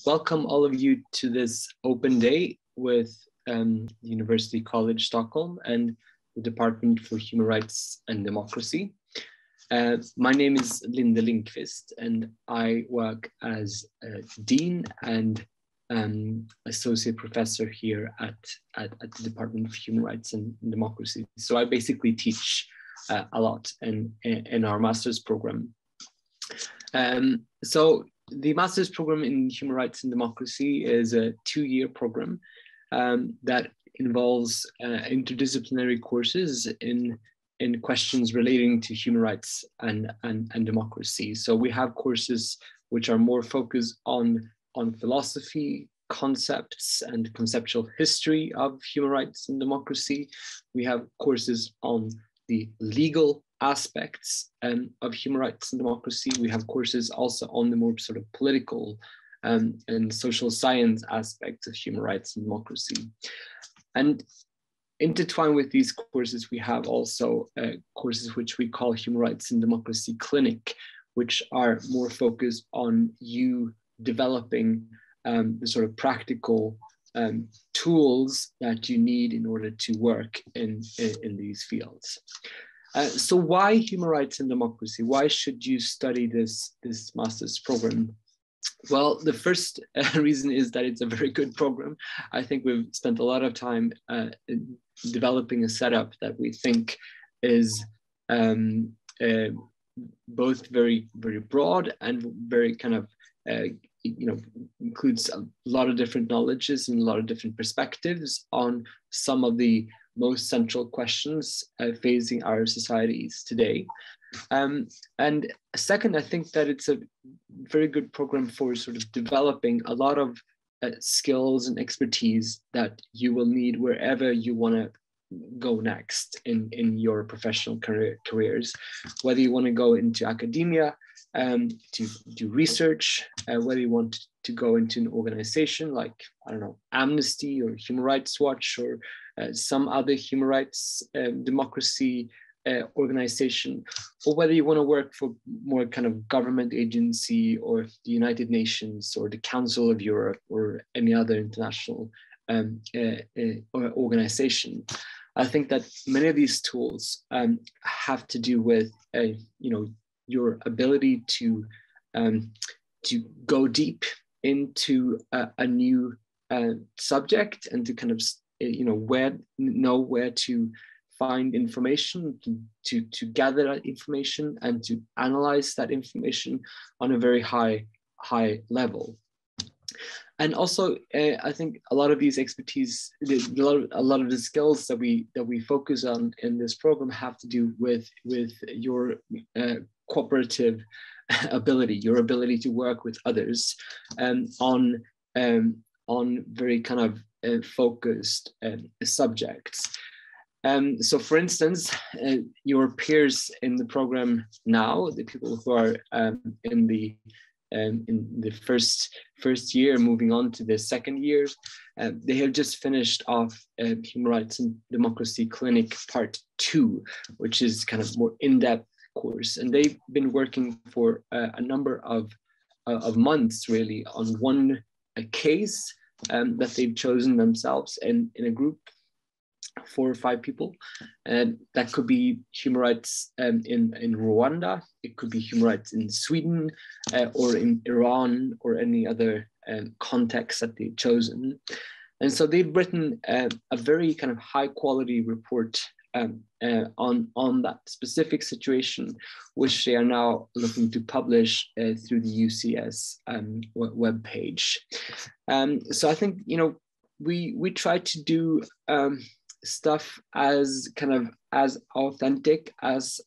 welcome all of you to this open day with University College Stockholm and the Department for Human Rights and Democracy. My name is Linda Lindqvist, and I work as Dean and Associate Professor here at the Department of Human Rights and Democracy. So I basically teach a lot in our master's program. So the master's program in Human Rights and Democracy is a 2-year program that involves interdisciplinary courses in questions relating to human rights and democracy. So we have courses which are more focused on philosophy, concepts, and conceptual history of human rights and democracy. We have courses on the legal aspects of human rights and democracy. We have courses also on the more sort of political and social science aspects of human rights and democracy. And intertwined with these courses, we have also courses which we call Human Rights and Democracy Clinic, which are more focused on you developing the sort of practical tools that you need in order to work in these fields. So why human rights and democracy? Why should you study this master's program? Well, the first reason is that it's a very good program. I think we've spent a lot of time developing a setup that we think is both very, very broad and very kind of, includes a lot of different knowledges and a lot of different perspectives on some of the most central questions facing our societies today. And second, I think that it's a very good program for sort of developing a lot of skills and expertise that you will need wherever you want to go next in your professional careers, whether you want to go into academia to do research, whether you want to go into an organization like, I don't know, Amnesty or Human Rights Watch or some other human rights democracy organization, or whether you want to work for more kind of government agency or the United Nations or the Council of Europe or any other international organization. I think that many of these tools have to do with your ability to go deep into a new subject and to kind of know where to find information, to gather that information and to analyze that information on a very high level. And also, I think a lot of these expertise, a lot of the skills that we focus on in this program have to do with your cooperative ability, your ability to work with others on very kind of focused subjects. So, for instance, your peers in the program now, the people who are in the first year, moving on to the second year, they have just finished off Human Rights and Democracy Clinic Part 2, which is kind of more in-depth course, and they've been working for a number of months really on one case that they've chosen themselves in a group, 4 or 5 people, and that could be human rights in Rwanda, it could be human rights in Sweden or in Iran or any other context that they've chosen. And so they've written a very kind of high quality report on that specific situation, which they are now looking to publish through the UCS webpage. So I think, we try to do stuff as kind of as authentic as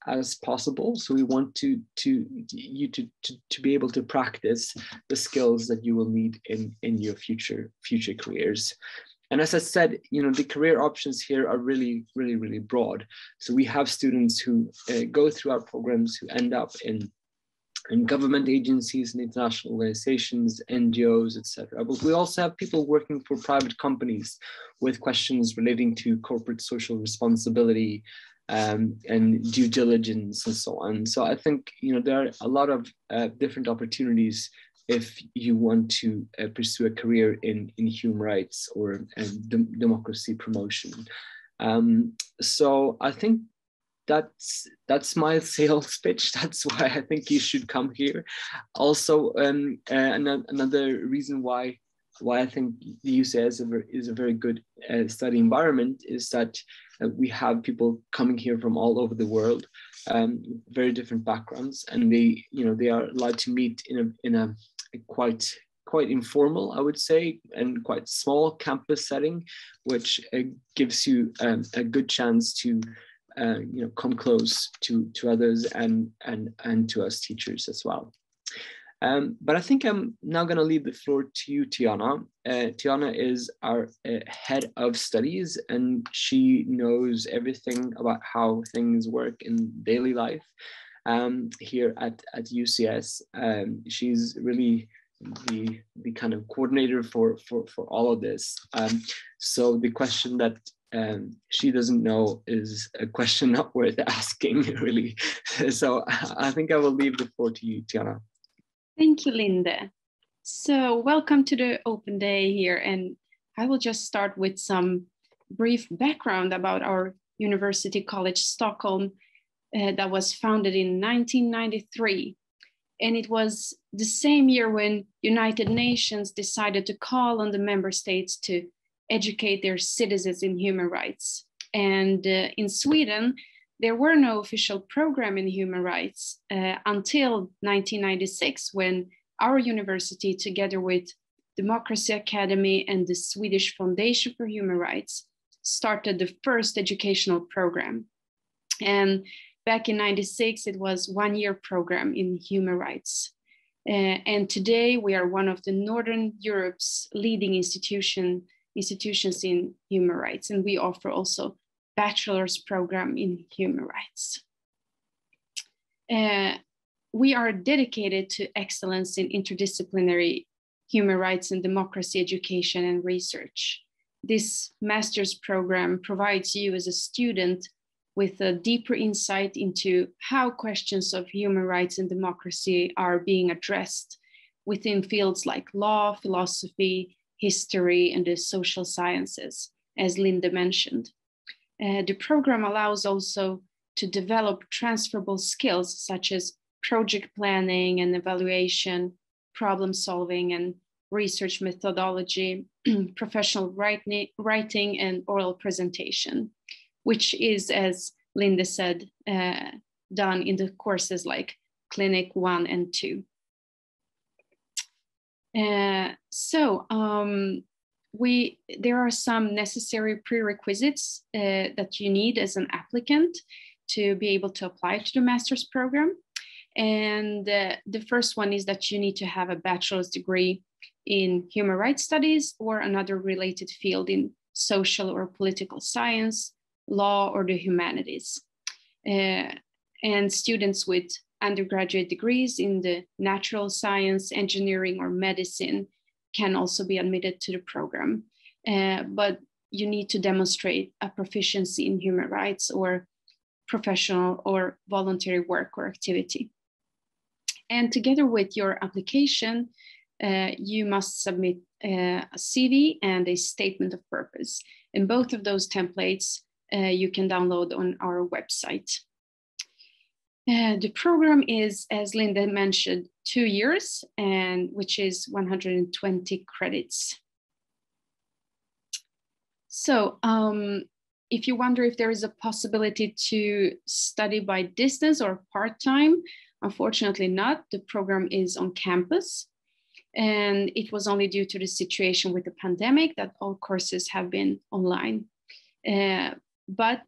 possible. So we want you to be able to practice the skills that you will need in your future careers. And as I said, the career options here are really, really, really broad. So we have students who go through our programs who end up in government agencies and international organizations, NGOs, etc. But we also have people working for private companies with questions relating to corporate social responsibility, and due diligence and so on. So I think, there are a lot of different opportunities if you want to pursue a career in human rights or democracy promotion. So I think that's my sales pitch. That's why I think you should come here. Also, another reason why I think the UCS is a very good study environment is that we have people coming here from all over the world, very different backgrounds, and they are allowed to meet in a quite informal, I would say, and quite small campus setting, which gives you a good chance to come close to others and to us teachers as well. But I think I'm now going to leave the floor to you, Tiana. Tiana is our head of studies, and she knows everything about how things work in daily life here at UCS. She's really the kind of coordinator for all of this. So the question that she doesn't know is a question not worth asking, really. So I think I will leave the floor to you, Tiana. Thank you, Linde. So welcome to the open day here. And I will just start with some brief background about our University College Stockholm that was founded in 1993. And it was the same year when United Nations decided to call on the member states to educate their citizens in human rights. And in Sweden, there were no official program in human rights until 1996, when our university, together with Democracy Academy and the Swedish Foundation for Human Rights, started the first educational program. And back in 96, it was a one-year program in human rights. And today we are one of the Northern Europe's leading institutions in human rights. And we offer also bachelor's program in human rights. We are dedicated to excellence in interdisciplinary human rights and democracy education and research. This master's program provides you as a student with a deeper insight into how questions of human rights and democracy are being addressed within fields like law, philosophy, history, and the social sciences, as Linde mentioned. The program allows also to develop transferable skills such as project planning and evaluation, problem solving and research methodology, professional writing and oral presentation, which is, as Linde said, done in the courses like Clinic 1 and 2. There are some necessary prerequisites that you need as an applicant to be able to apply to the master's program. And the first one is that you need to have a bachelor's degree in human rights studies or another related field in social or political science, law, or the humanities. And students with undergraduate degrees in the natural science, engineering, or medicine can also be admitted to the program. But you need to demonstrate a proficiency in human rights or professional or voluntary work or activity. And together with your application, you must submit a CV and a statement of purpose. And both of those templates you can download on our website. The program is, as Linde mentioned, 2 years, and which is 120 credits. So if you wonder if there is a possibility to study by distance or part-time, unfortunately not. The program is on campus, and it was only due to the situation with the pandemic that all courses have been online. But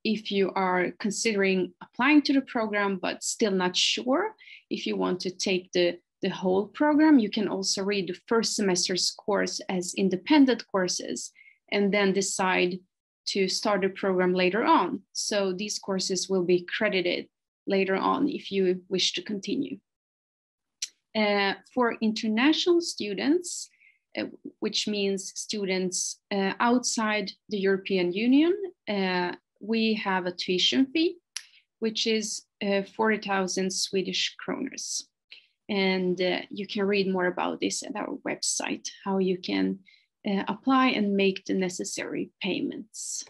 if you are considering applying to the program but still not sure if you want to take the whole program, you can also read the first semester's course as independent courses and then decide to start the program later on. So these courses will be credited later on if you wish to continue. For international students, which means students outside the European Union, we have a tuition fee, which is 40,000 Swedish kroners. And you can read more about this at our website, how you can apply and make the necessary payments.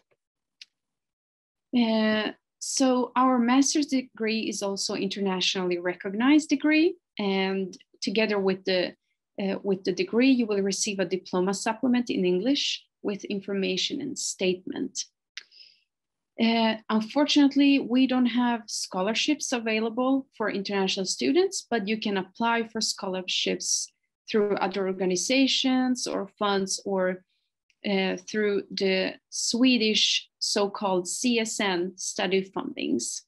So our master's degree is also internationally recognized degree, and together with the degree, you will receive a diploma supplement in English with information and statement. Unfortunately, we don't have scholarships available for international students, but you can apply for scholarships through other organizations or funds, or through the Swedish so-called CSN study fundings.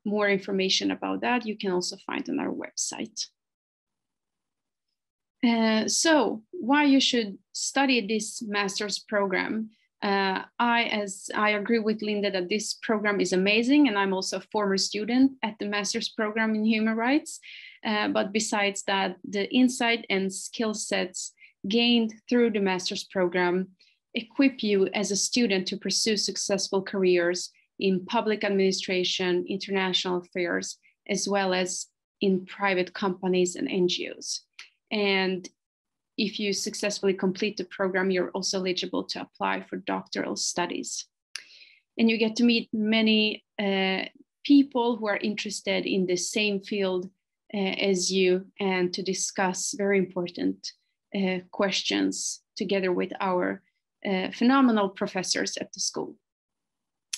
More information about that you can also find on our website. So why you should study this master's program? I agree with Linda that this program is amazing, and I'm also a former student at the master's program in human rights. But besides that, the insight and skill sets gained through the master's program equip you as a student to pursue successful careers in public administration, international affairs, as well as in private companies and NGOs. And if you successfully complete the program, you're also eligible to apply for doctoral studies. And you get to meet many people who are interested in the same field as you, and to discuss very important questions together with our phenomenal professors at the school.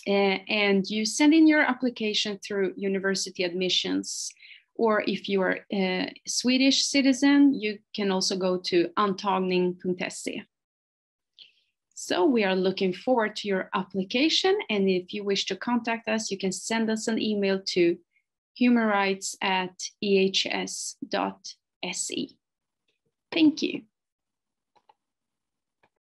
And you send in your application through university admissions, or if you are a Swedish citizen, you can also go to antagning.se. So we are looking forward to your application, and if you wish to contact us, you can send us an email to humanrights@ehs.se. Thank you.